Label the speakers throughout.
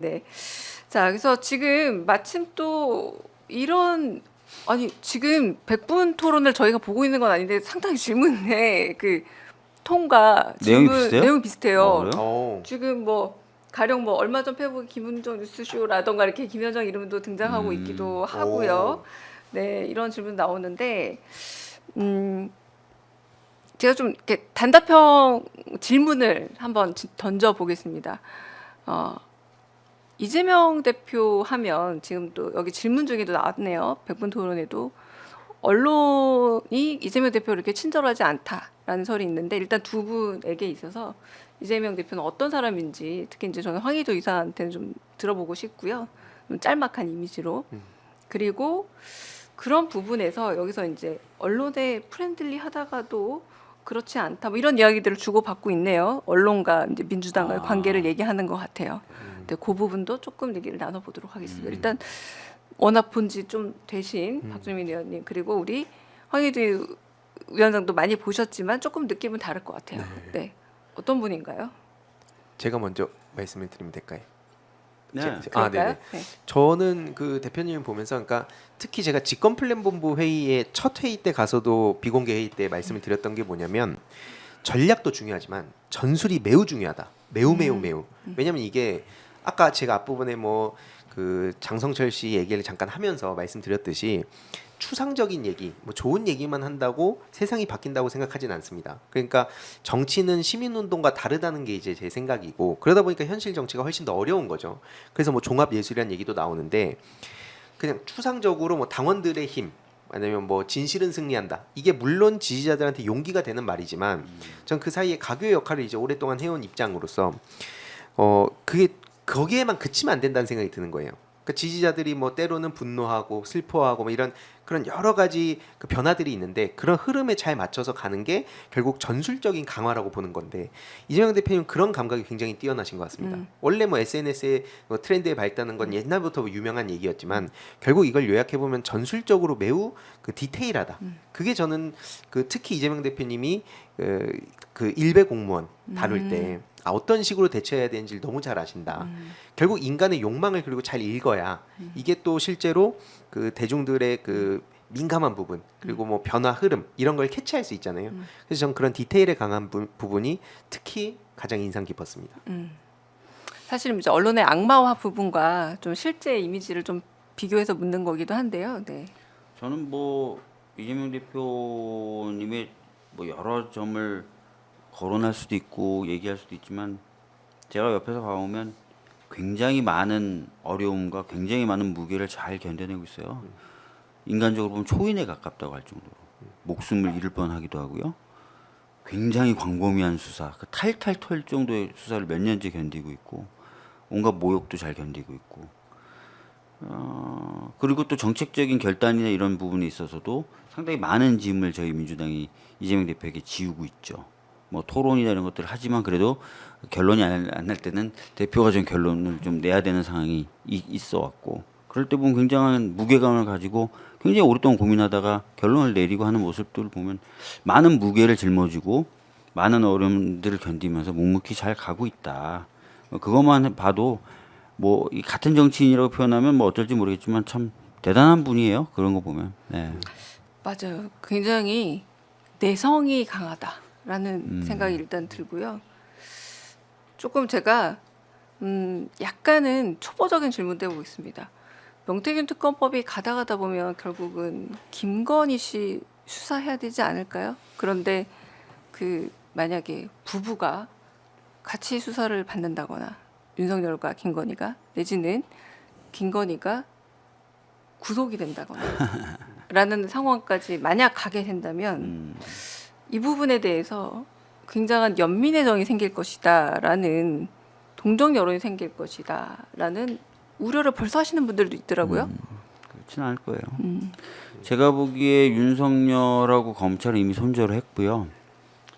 Speaker 1: 네. 자, 그래서 지금 마침 또 이런 아니 지금 100분 토론을 저희가 보고 있는 건 아닌데 상당히 질문의 그 톤과
Speaker 2: 내용이
Speaker 1: 질문
Speaker 2: 비슷해요?
Speaker 1: 내용이 비슷해요.
Speaker 2: 그래요?
Speaker 3: 어.
Speaker 1: 지금 뭐 가령 뭐 얼마 전 페북 김은정 뉴스쇼라던가 이렇게 김현정 이름도 등장하고 있기도 하고요. 네, 이런 질문 나오는데 제가 좀 이렇게 단답형 질문을 한번 던져 보겠습니다. 이재명 대표 하면 지금 또 여기 질문 중에도 나왔네요. 100분 토론에도 언론이 이재명 대표를 이렇게 친절하지 않다라는 설이 있는데 일단 두 분에게 있어서 이재명 대표는 어떤 사람인지 특히 이제 저는 황희도 이사한테는 좀 들어보고 싶고요. 좀 짤막한 이미지로. 그리고 그런 부분에서 여기서 이제 언론에 프렌들리하다가도 그렇지 않다 뭐 이런 이야기들을 주고받고 있네요. 언론과 이제 민주당의 관계를 얘기하는 것 같아요. 근데 그 부분도 조금 얘기를 나눠보도록 하겠습니다. 일단 워낙 본지 좀 되신 박주민 의원님 그리고 우리 황희도 위원장도 많이 보셨지만 조금 느낌은 다를 것 같아요. 네. 어떤 분인가요?
Speaker 3: 제가 먼저 말씀을 드리면 될까요?
Speaker 2: 네.
Speaker 1: 그럴까요?
Speaker 3: 네네. 저는 그 대표님을 보면서 그러니까 특히 제가 집권플랜본부 회의의 첫 회의 때 가서도 비공개 회의 때 말씀을 드렸던 게 뭐냐면 전략도 중요하지만 전술이 매우 중요하다. 매우. 왜냐면 이게 아까 제가 앞부분에 뭐 그 장성철 씨 얘기를 잠깐 하면서 말씀드렸듯이 추상적인 얘기, 뭐 좋은 얘기만 한다고 세상이 바뀐다고 생각하진 않습니다. 그러니까 정치는 시민운동과 다르다는 게 이제 제 생각이고 그러다 보니까 현실 정치가 훨씬 더 어려운 거죠. 그래서 뭐 종합예술이라는 얘기도 나오는데 그냥 추상적으로 뭐 당원들의 힘 아니면 뭐 진실은 승리한다. 이게 물론 지지자들한테 용기가 되는 말이지만 전 그 사이에 가교의 역할을 이제 오랫동안 해온 입장으로서 그게 거기에만 그치면 안 된다는 생각이 드는 거예요. 그러니까 지지자들이 뭐 때로는 분노하고 슬퍼하고 뭐 이런 그런 여러 가지 그 변화들이 있는데 그런 흐름에 잘 맞춰서 가는 게 결국 전술적인 강화라고 보는 건데 이재명 대표님 그런 감각이 굉장히 뛰어나신 것 같습니다. 원래 뭐 SNS의 뭐 트렌드에 발달하는 건 옛날부터 유명한 얘기였지만 결국 이걸 요약해 보면 전술적으로 매우 그 디테일하다. 그게 저는 그 특히 이재명 대표님이 그 일베 공무원 다룰 때 어떤 식으로 대처해야 되는지를 너무 잘 아신다. 결국 인간의 욕망을 그리고 잘 읽어야 이게 또 실제로 그 대중들의 그 민감한 부분 그리고 뭐 변화 흐름 이런 걸 캐치할 수 있잖아요. 그래서 전 그런 디테일에 강한 부분이 특히 가장 인상 깊었습니다.
Speaker 1: 사실 이제 언론의 악마화 부분과 좀 실제 이미지를 좀 비교해서 묻는 거기도 한데요. 네.
Speaker 2: 저는 뭐 이재명 대표님의 뭐 여러 점을 거론할 수도 있고 얘기할 수도 있지만 제가 옆에서 봐오면 굉장히 많은 어려움과 굉장히 많은 무게를 잘 견뎌내고 있어요. 인간적으로 보면 초인에 가깝다고 할 정도로 목숨을 잃을 뻔하기도 하고요. 굉장히 광범위한 수사, 그 탈탈 털 정도의 수사를 몇 년째 견디고 있고 온갖 모욕도 잘 견디고 있고 그리고 또 정책적인 결단이나 이런 부분에 있어서도 상당히 많은 짐을 저희 민주당이 이재명 대표에게 지우고 있죠. 뭐 토론이나 이런 것들을 하지만 그래도 결론이 안 날 때는 대표가 좀 결론을 좀 내야 되는 상황이 있어 왔고 그럴 때 보면 굉장한 무게감을 가지고 굉장히 오랫동안 고민하다가 결론을 내리고 하는 모습들을 보면 많은 무게를 짊어지고 많은 어려움들을 견디면서 묵묵히 잘 가고 있다. 그것만 봐도 뭐 이 같은 정치인이라고 표현하면 뭐 어쩔지 모르겠지만 참 대단한 분이에요. 그런 거 보면. 네.
Speaker 1: 맞아요. 굉장히 내성이 강하다라는 생각이 일단 들고요. 조금 제가 약간은 초보적인 질문도 해보겠습니다. 명태균 특검법이 가다 보면 결국은 김건희 씨 수사해야 되지 않을까요? 그런데 그 만약에 부부가 같이 수사를 받는다거나 윤석열과 김건희가 내지는 김건희가 구속이 된다거나 라는 상황까지 만약 가게 된다면 이 부분에 대해서 굉장한 연민의 정이 생길 것이다라는 동정 여론이 생길 것이다라는 우려를 벌써 하시는 분들도 있더라고요.
Speaker 2: 그렇진 않을 거예요. 제가 보기에 윤석열하고 검찰은 이미 손절을 했고요.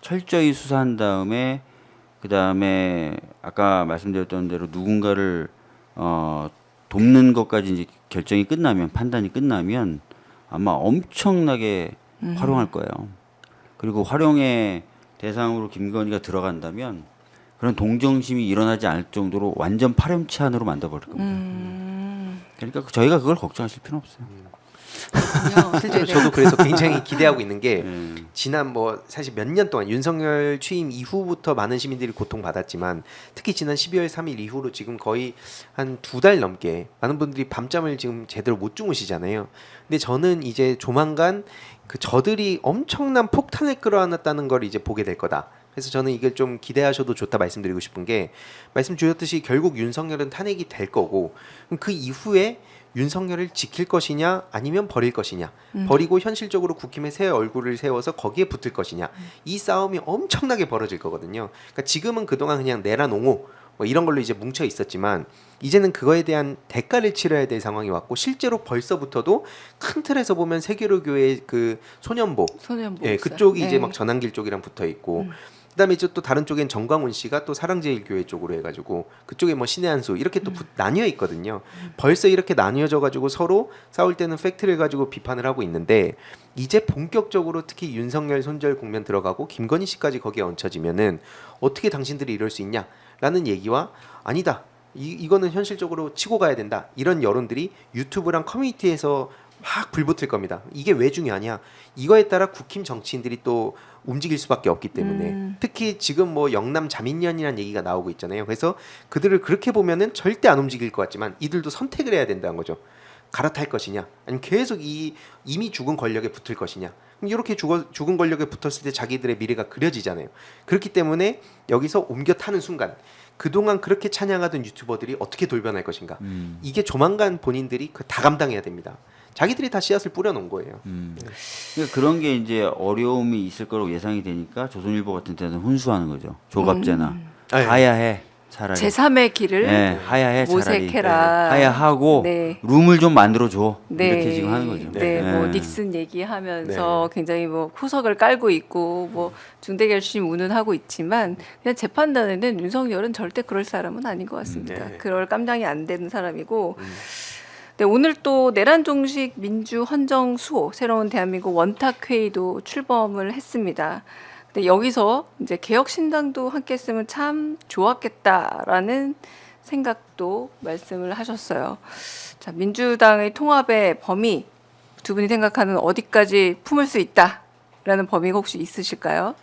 Speaker 2: 철저히 수사한 다음에 그 다음에 아까 말씀드렸던 대로 누군가를 돕는 것까지 이제 결정이 끝나면 판단이 끝나면 아마 엄청나게 활용할 거예요. 그리고 활용의 대상으로 김건희가 들어간다면 그런 동정심이 일어나지 않을 정도로 완전 파렴치한으로 만들어버릴 겁니다. 그러니까 저희가 그걸 걱정하실 필요는 없어요.
Speaker 3: 실제로 저도 그래서 굉장히 기대하고 있는 게
Speaker 2: 네.
Speaker 3: 지난 뭐 사실 몇 년 동안 윤석열 취임 이후부터 많은 시민들이 고통받았지만 특히 지난 12월 3일 이후로 지금 거의 한 2달 넘게 많은 분들이 밤잠을 지금 제대로 못 주무시잖아요. 근데 저는 이제 조만간 그 저들이 엄청난 폭탄을 끌어안았다는 걸 이제 보게 될 거다. 그래서 저는 이걸 좀 기대하셔도 좋다 말씀드리고 싶은 게 말씀 주셨듯이 결국 윤석열은 탄핵이 될 거고 그럼 그 이후에 윤석열을 지킬 것이냐 아니면 버릴 것이냐 버리고 현실적으로 국힘의 새 얼굴을 세워서 거기에 붙을 것이냐 이 싸움이 엄청나게 벌어질 거거든요. 그러니까 지금은 그동안 그냥 내란옹호 뭐 이런 걸로 이제 뭉쳐 있었지만 이제는 그거에 대한 대가를 치러야 될 상황이 왔고 실제로 벌써부터도 큰 틀에서 보면 세계로교의 그 소년보 예, 그쪽이 이제 막 전환길 쪽이랑 붙어 있고 그다음에 이제 또 다른 쪽엔 정광훈 씨가 또 사랑제일교회 쪽으로 해가지고 그쪽에 뭐 신의 한수 이렇게 또 나뉘어 있거든요. 벌써 이렇게 나뉘어져 가지고 서로 싸울 때는 팩트를 가지고 비판을 하고 있는데 이제 본격적으로 특히 윤석열 손절 국면 들어가고 김건희 씨까지 거기에 얹혀지면은 어떻게 당신들이 이럴 수 있냐라는 얘기와 아니다. 이거는 현실적으로 치고 가야 된다. 이런 여론들이 유튜브랑 커뮤니티에서 막 불붙을 겁니다. 이게 왜 중요하냐? 이거에 따라 국힘 정치인들이 또 움직일 수밖에 없기 때문에 특히 지금 뭐 영남 자민련이라는 얘기가 나오고 있잖아요. 그래서 그들을 그렇게 보면은 절대 안 움직일 것 같지만 이들도 선택을 해야 된다는 거죠. 갈아탈 것이냐, 아니면 계속 이미 죽은 권력에 붙을 것이냐. 그럼 이렇게 죽은 권력에 붙었을 때 자기들의 미래가 그려지잖아요. 그렇기 때문에 여기서 옮겨 타는 순간 그동안 그렇게 찬양하던 유튜버들이 어떻게 돌변할 것인가. 이게 조만간 본인들이 다 감당해야 됩니다. 자기들이 다 씨앗을 뿌려놓은 거예요.
Speaker 2: 그러니까 그런 게 이제 어려움이 있을 거라고 예상이 되니까 조선일보 같은 데는 훈수하는 거죠. 조갑제나 하야해 차라리.
Speaker 1: 제3의 길을
Speaker 2: 네, 하야해 차라리.
Speaker 1: 모색해라.
Speaker 2: 하야하고
Speaker 1: 네.
Speaker 2: 룸을 좀 만들어 줘.
Speaker 1: 네.
Speaker 2: 이렇게 지금 하는 거죠.
Speaker 1: 네, 뭐 닉슨 얘기하면서 굉장히 뭐 후석을 깔고 있고 뭐 중대결심 운운하고 있지만 그냥 제 판단에는 윤석열은 절대 그럴 사람은 아닌 것 같습니다.
Speaker 3: 네.
Speaker 1: 그럴 깜냥이 안 되는 사람이고. 네, 오늘 또 내란 종식 민주 헌정 수호 새로운 대한민국 원탁 회의도 출범을 했습니다. 근데 여기서 이제 개혁신당도 함께 했으면 참 좋았겠다라는 생각도 말씀을 하셨어요. 자, 민주당의 통합의 범위 두 분이 생각하는 어디까지 품을 수 있다라는 범위가 혹시 있으실까요?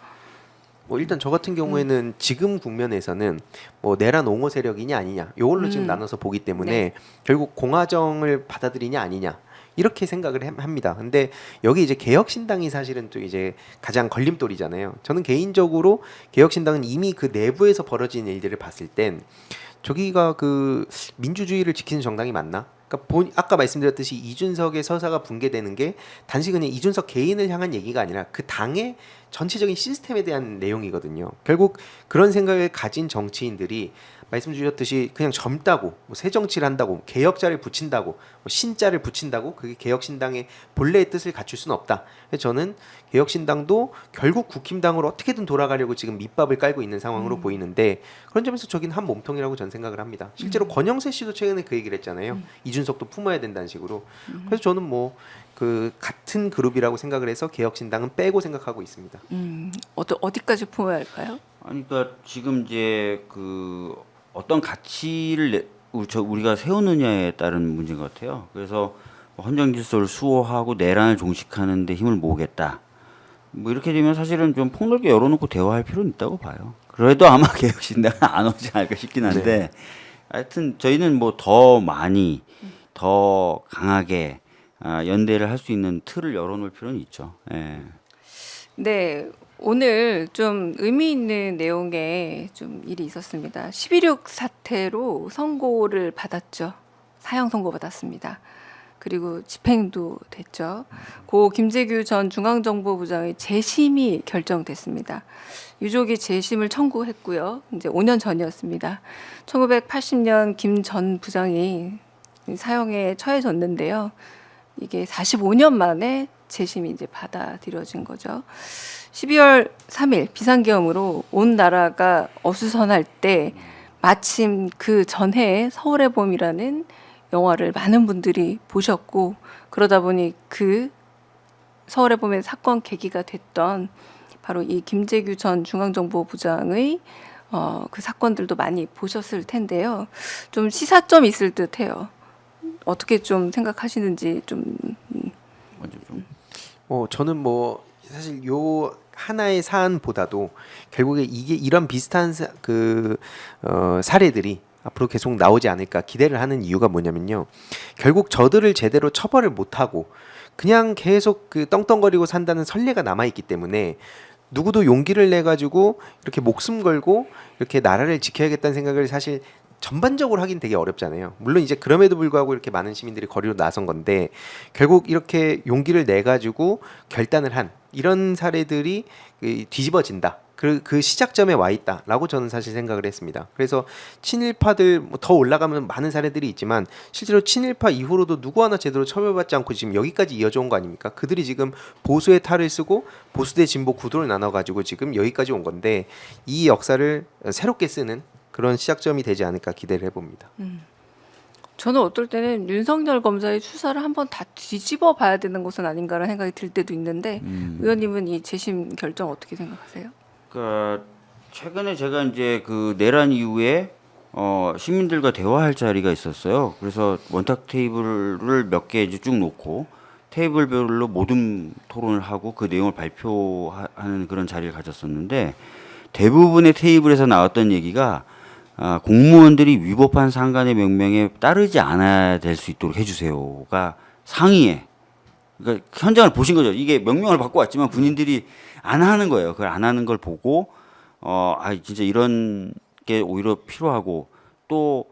Speaker 3: 뭐 일단 저 같은 경우에는 지금 국면에서는 뭐 내란 옹호 세력이냐 아니냐 이걸로 지금 나눠서 보기 때문에 결국 공화정을 받아들이냐 아니냐 이렇게 생각을 합니다. 근데 여기 이제 개혁신당이 사실은 또 이제 가장 걸림돌이잖아요. 저는 개인적으로 개혁신당은 이미 그 내부에서 벌어진 일들을 봤을 땐 저기가 그 민주주의를 지키는 정당이 맞나? 그러니까 아까 말씀드렸듯이 이준석의 서사가 붕괴되는 게 단지 그냥 이준석 개인을 향한 얘기가 아니라 그 당의 전체적인 시스템에 대한 내용이거든요. 결국 그런 생각을 가진 정치인들이 말씀 주셨듯이 그냥 젊다고 뭐 새 정치를 한다고 개혁자를 붙인다고 뭐 신자를 붙인다고 그게 개혁신당의 본래의 뜻을 갖출 수는 없다. 그래서 저는 개혁신당도 결국 국힘당으로 어떻게든 돌아가려고 지금 밑밥을 깔고 있는 상황으로 보이는데 그런 점에서 저긴 한 몸통이라고 전 생각을 합니다. 실제로 권영세 씨도 최근에 그 얘기를 했잖아요. 이준석도 품어야 된다는 식으로. 그래서 저는 뭐 그 같은 그룹이라고 생각을 해서 개혁신당은 빼고 생각하고 있습니다.
Speaker 1: 어디까지 품어야 할까요?
Speaker 2: 아니 그러니까 지금 이제 그 어떤 가치를 우리가 세우느냐에 따른 문제인 것 같아요. 그래서 헌정 질서를 수호하고 내란을 종식하는 데 힘을 모으겠다. 뭐 이렇게 되면 사실은 좀 폭넓게 열어놓고 대화할 필요는 있다고 봐요. 그래도 아마 개혁신당은 안 오지 않을까 싶긴 한데 하여튼 저희는 뭐 더 많이 더 강하게 연대를 할 수 있는 틀을 열어놓을 필요는 있죠. 예.
Speaker 1: 네, 오늘 좀 의미 있는 내용의 좀 일이 있었습니다. 12.6 사태로 선고를 받았죠. 사형 선고 받았습니다. 그리고 집행도 됐죠. 고 김재규 전 중앙정보부장의 재심이 결정됐습니다. 유족이 재심을 청구했고요. 이제 5년 전이었습니다. 1980년 김 전 부장이 사형에 처해졌는데요. 이게 45년 만에 재심이 이제 받아들여진 거죠. 12월 3일 비상계엄으로 온 나라가 어수선할 때 마침 그 전해에 서울의 봄이라는 영화를 많은 분들이 보셨고 그러다 보니 그 서울의 봄의 사건 계기가 됐던 바로 이 김재규 전 중앙정보부장의 그 사건들도 많이 보셨을 텐데요. 좀 시사점 있을 듯해요. 어떻게 좀 생각하시는지 좀.
Speaker 2: 먼저 좀
Speaker 3: 저는 뭐 사실 요 하나의 사안보다도 결국에 이게 이런 비슷한 사례들이 앞으로 계속 나오지 않을까 기대를 하는 이유가 뭐냐면요. 결국 저들을 제대로 처벌을 못하고 그냥 계속 그 떵떵거리고 산다는 선례가 남아있기 때문에 누구도 용기를 내가지고 이렇게 목숨 걸고 이렇게 나라를 지켜야겠다는 생각을 사실 전반적으로 하긴 되게 어렵잖아요. 물론 이제 그럼에도 불구하고 이렇게 많은 시민들이 거리로 나선 건데 결국 이렇게 용기를 내가지고 결단을 한 이런 사례들이 뒤집어진다. 그 시작점에 와 있다라고 저는 사실 생각을 했습니다. 그래서 친일파들 더 올라가면 많은 사례들이 있지만 실제로 친일파 이후로도 누구 하나 제대로 처벌받지 않고 지금 여기까지 이어져 온 거 아닙니까? 그들이 지금 보수의 탈을 쓰고 보수 대 진보 구도를 나눠가지고 지금 여기까지 온 건데 이 역사를 새롭게 쓰는 그런 시작점이 되지 않을까 기대를 해봅니다.
Speaker 1: 저는 어떨 때는 윤석열 검사의 수사를 한번 다 뒤집어 봐야 되는 것은 아닌가라는 생각이 들 때도 있는데 의원님은 이 재심 결정 어떻게 생각하세요?
Speaker 2: 그러니까 최근에 제가 이제 그 내란 이후에 시민들과 대화할 자리가 있었어요. 그래서 원탁 테이블을 몇 개 이제 쭉 놓고 테이블별로 모든 토론을 하고 그 내용을 발표하는 그런 자리를 가졌었는데 대부분의 테이블에서 나왔던 얘기가 공무원들이 위법한 상관의 명령에 따르지 않아야 될 수 있도록 해주세요가 상위에. 그러니까 현장을 보신 거죠. 이게 명령을 받고 왔지만 군인들이 안 하는 거예요. 그걸 안 하는 걸 보고 진짜 이런 게 오히려 필요하고 또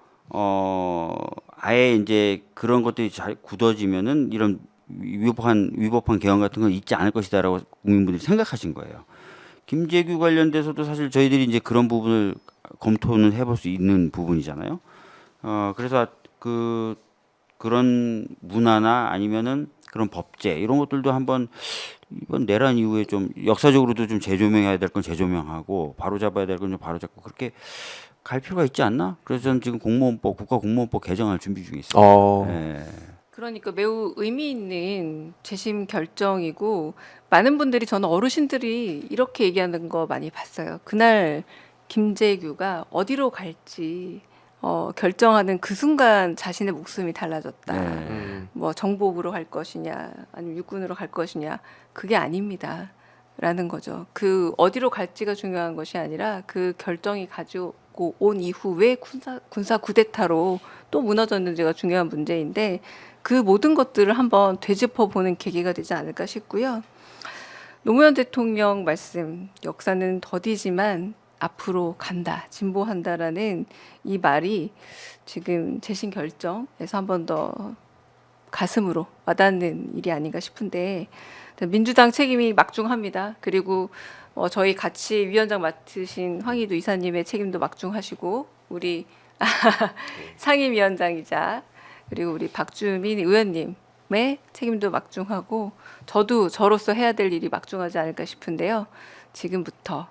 Speaker 2: 아예 이제 그런 것들이 잘 굳어지면은 이런 위법한 개헌 같은 건 있지 않을 것이다라고 국민분들이 생각하신 거예요. 김재규 관련돼서도 사실 저희들이 이제 그런 부분을 검토는 해볼 수 있는 부분이잖아요. 그래서 그런 문화나 아니면은 그런 법제 이런 것들도 한번 이번 내란 이후에 좀 역사적으로도 좀 재조명해야 될 건 재조명하고 바로잡아야 될 건 좀 바로잡고 그렇게 갈 필요가 있지 않나? 그래서 저는 지금 국가공무원법 개정할 준비 중에 있어요. 네.
Speaker 1: 그러니까 매우 의미 있는 재심 결정이고 많은 분들이 저는 어르신들이 이렇게 얘기하는 거 많이 봤어요. 그날 김재규가 어디로 갈지 결정하는 그 순간 자신의 목숨이 달라졌다.
Speaker 2: 네.
Speaker 1: 뭐 정복으로 갈 것이냐 아니면 육군으로 갈 것이냐 그게 아닙니다. 라는 거죠. 그 어디로 갈지가 중요한 것이 아니라 그 결정이 가지고 온 이후에 군사 쿠데타로 또 무너졌는지가 중요한 문제인데 그 모든 것들을 한번 되짚어보는 계기가 되지 않을까 싶고요. 노무현 대통령 말씀 역사는 더디지만 앞으로 간다, 진보한다라는 이 말이 지금 재심 결정에서 한 번 더 가슴으로 와닿는 일이 아닌가 싶은데 민주당 책임이 막중합니다. 그리고 저희 같이 위원장 맡으신 황희도 이사님의 책임도 막중하시고 우리 상임위원장이자 그리고 우리 박주민 의원님의 책임도 막중하고 저도 저로서 해야 될 일이 막중하지 않을까 싶은데요. 지금부터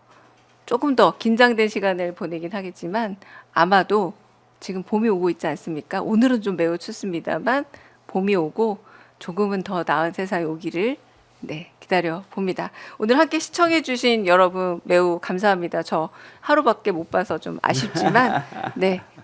Speaker 1: 조금 더 긴장된 시간을 보내긴 하겠지만 아마도 지금 봄이 오고 있지 않습니까? 오늘은 좀 매우 춥습니다만 봄이 오고 조금은 더 나은 세상이 오기를 기다려 봅니다. 오늘 함께 시청해 주신 여러분 매우 감사합니다. 저 하루밖에 못 봐서 좀 아쉽지만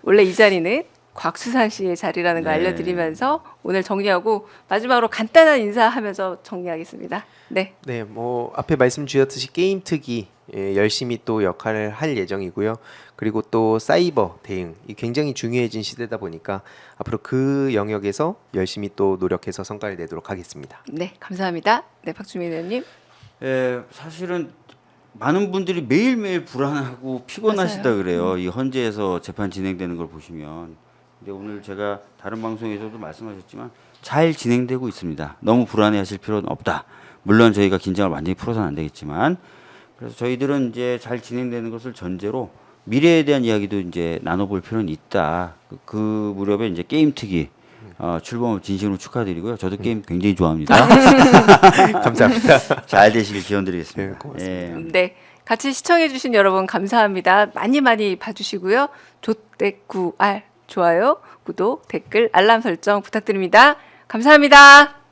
Speaker 1: 원래 이 자리는 곽수산 씨의 자리라는 거 알려드리면서 오늘 정리하고 마지막으로 간단한 인사하면서 정리하겠습니다. 네,
Speaker 3: 뭐 앞에 말씀 주셨듯이 게임 특기 열심히 또 역할을 할 예정이고요. 그리고 또 사이버 대응 이 굉장히 중요해진 시대다 보니까 앞으로 그 영역에서 열심히 또 노력해서 성과를 내도록 하겠습니다.
Speaker 1: 네, 감사합니다. 네, 박주민 의원님.
Speaker 2: 사실은 많은 분들이 매일매일 불안하고 피곤하시다
Speaker 1: 맞아요.
Speaker 2: 그래요. 이 헌재에서 재판 진행되는 걸 보시면. 근데 오늘 제가 다른 방송에서도 말씀하셨지만 잘 진행되고 있습니다. 너무 불안해하실 필요는 없다. 물론 저희가 긴장을 완전히 풀어서는 안 되겠지만 그래서 저희들은 이제 잘 진행되는 것을 전제로 미래에 대한 이야기도 이제 나눠볼 필요는 있다. 그 무렵에 이제 게임 특위 출범을 진심으로 축하드리고요. 저도 게임 굉장히 좋아합니다.
Speaker 3: 감사합니다.
Speaker 2: 잘 되시길 기원드리겠습니다.
Speaker 3: 고맙습니다.
Speaker 1: 네, 같이 시청해주신 여러분 감사합니다. 많이 봐주시고요. 조댓구알 좋아요, 구독, 댓글, 알람 설정 부탁드립니다. 감사합니다.